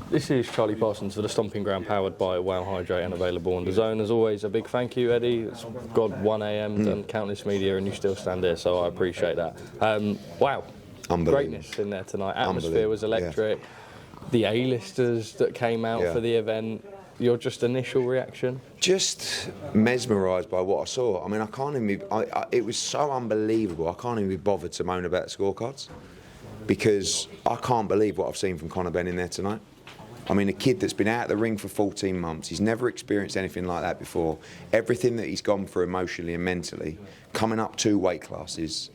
This is Charlie Parsons for the Stomping Ground, powered by Wow Hydrate and available on DAZN. As always, a big thank you, Eddie. It's God 1 a.m. done countless media, and you still stand there, so I appreciate that. Wow, greatness in there tonight. Atmosphere was electric. Yeah. The A-listers that came out for the event. Your just initial reaction? Just mesmerised by what I saw. I mean, I can't even be, it was so unbelievable. I can't even be bothered to moan about the scorecards because I can't believe what I've seen from Conor Benn in there tonight. I mean, a kid that's been out of the ring for 14 months, he's never experienced anything like that before. Everything that he's gone through emotionally and mentally, coming up 2 weight classes.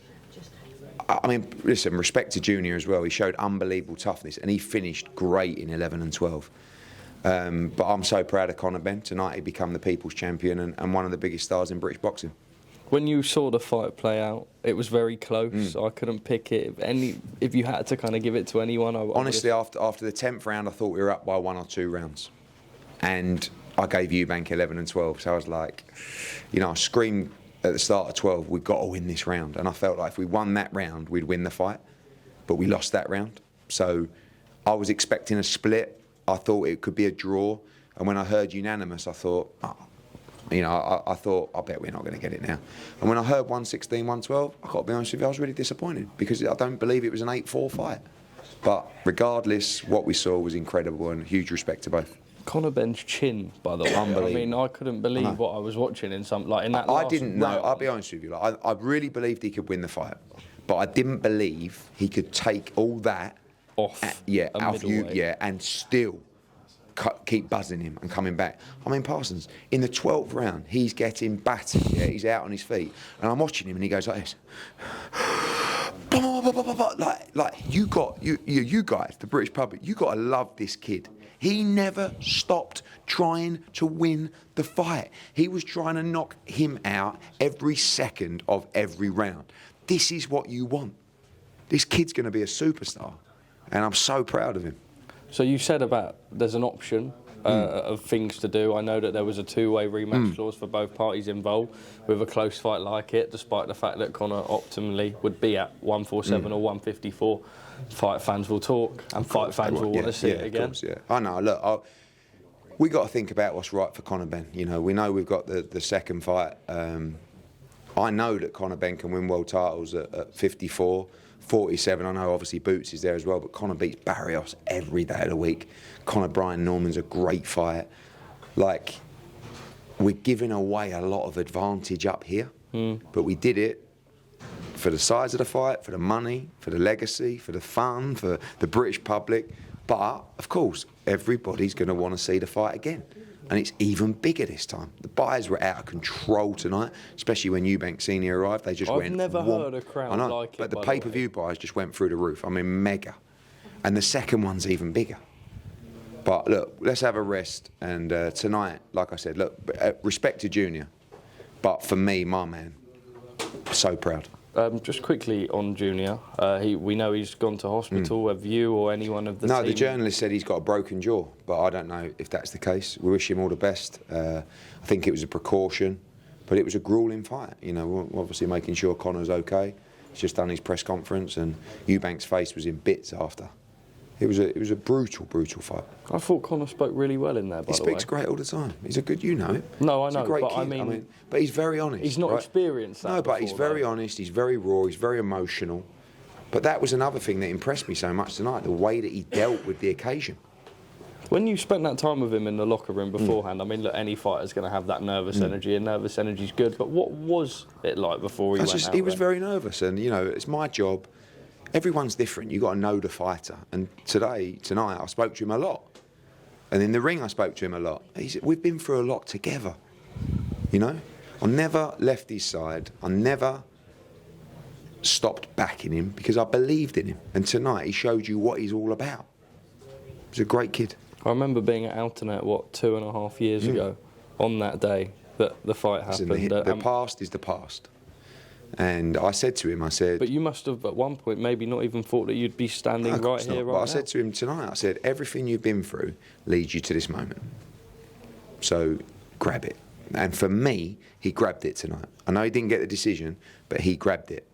I mean, listen, respect to Junior as well. He showed unbelievable toughness and he finished great in 11 and 12. But I'm so proud of Conor Benn. Tonight he became the people's champion and one of the biggest stars in British boxing. When you saw the fight play out, it was very close. I couldn't pick it. If you had to kind of give it to anyone, honestly, after the 10th round, I thought we were up by 1 or 2 rounds, and I gave Eubank 11 and 12. So I was like, you know, I screamed at the start of 12, we've got to win this round, and I felt like if we won that round, we'd win the fight, but we lost that round. So I was expecting a split. I thought it could be a draw, and when I heard unanimous, I thought, oh, you know, I thought, I bet we're not going to get it now. And when I heard 116, 112, I've got to be honest with you, I was really disappointed because I don't believe it was an 8-4 fight. But regardless, what we saw was incredible and huge respect to both. Conor Benn's chin, by the way. Unbelievable. I mean, I couldn't believe what I was watching in some, like in that last I didn't know, round. I'll be honest with you, like, I really believed he could win the fight. But I didn't believe he could take all that off and still keep buzzing him and coming back. I mean, Parsons, in the 12th round, he's getting battered, he's out on his feet. And I'm watching him and he goes like this. Like you guys, the British public, you got to love this kid. He never stopped trying to win the fight. He was trying to knock him out every second of every round. This is what you want. This kid's going to be a superstar. And I'm so proud of him. So you said about there's an option of things to do. I know that there was a 2-way rematch clause for both parties involved with a close fight like it, despite the fact that Conor optimally would be at 147 or 154. Fight fans will talk and fight fans will want to see it again. Course, I know, look, we got to think about what's right for Conor Benn. You know, we know we've got the second fight. I know that Conor Benn can win world titles at 54. 47, I know obviously Boots is there as well, but Conor beats Barrios every day of the week. Conor Brian Norman's a great fight. Like, we're giving away a lot of advantage up here, but we did it for the size of the fight, for the money, for the legacy, for the fun, for the British public. But, of course, everybody's going to want to see the fight again. And it's even bigger this time. The buyers were out of control tonight, especially when Eubank Senior arrived. They just went. I've never heard a crowd like it. But the pay-per-view buyers just went through the roof. I mean, mega. And the second one's even bigger. But look, let's have a rest. And tonight, like I said, look, respect to Junior. But for me, my man, so proud. Just quickly on Junior, we know he's gone to hospital. Have you or anyone of the team? No, the journalist said he's got a broken jaw, but I don't know if that's the case. We wish him all the best. I think it was a precaution, but it was a gruelling fight. You know, we're obviously making sure Conor's okay. He's just done his press conference, and Eubank's face was in bits after. It was a brutal fight. I thought Conor spoke really well in there, by the way. He speaks great all the time. He's a good, you know him. No, I know, he's a great but kid. I mean... But he's very honest. He's not experienced that No, but he's very though. honest, he's very raw, he's very emotional. But that was another thing that impressed me so much tonight, the way that he dealt with the occasion. When you spent that time with him in the locker room beforehand, I mean, look, any fighter's going to have that nervous energy, and nervous energy's good, but what was it like before he went out He was very nervous, and, you know, it's my job. Everyone's different. You've got to know the fighter. And tonight, I spoke to him a lot. And in the ring, I spoke to him a lot. We've been through a lot together, you know? I never left his side. I never stopped backing him because I believed in him. And tonight, he showed you what he's all about. He's a great kid. I remember being at Altonet, 2.5 years ago, on that day that the fight happened. The past is the past. And I said to him, But you must have, at one point, maybe not even thought that you'd be standing right here, right now. But I said to him tonight, I said, everything you've been through leads you to this moment. So grab it. And for me, he grabbed it tonight. I know he didn't get the decision, but he grabbed it.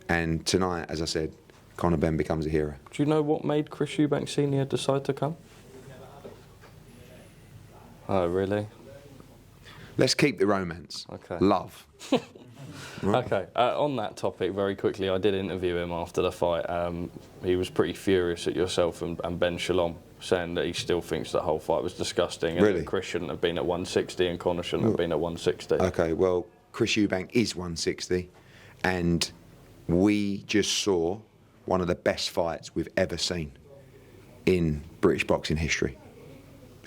And tonight, as I said, Conor Benn becomes a hero. Do you know what made Chris Eubank Senior decide to come? Oh, really? Let's keep the romance. Okay. Love. Okay, on that topic, very quickly, I did interview him after the fight. He was pretty furious at yourself and Ben Shalom, saying that he still thinks the whole fight was disgusting and Really? that Chris shouldn't have been at 160 and Conor shouldn't have been at 160. Okay, well, Chris Eubank is 160, and we just saw one of the best fights we've ever seen in British boxing history.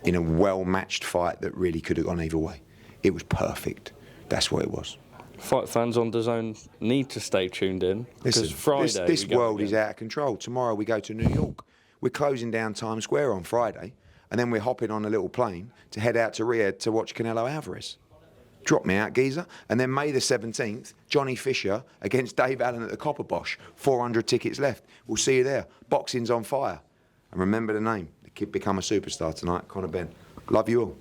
In a well-matched fight that really could have gone either way. It was perfect. That's what it was. Fight fans on DAZN need to stay tuned in, because Listen, Friday this we go world again. is out of control. Tomorrow we go to New York. We're closing down Times Square on Friday, and then we're hopping on a little plane to head out to Riyadh to watch Canelo Alvarez. Drop me out, geezer. And then May the 17th, Johnny Fisher against Dave Allen at the Copper Bosch. 400 tickets left. We'll see you there. Boxing's on fire. And remember the name. The kid become a superstar tonight, Conor Benn. Love you all.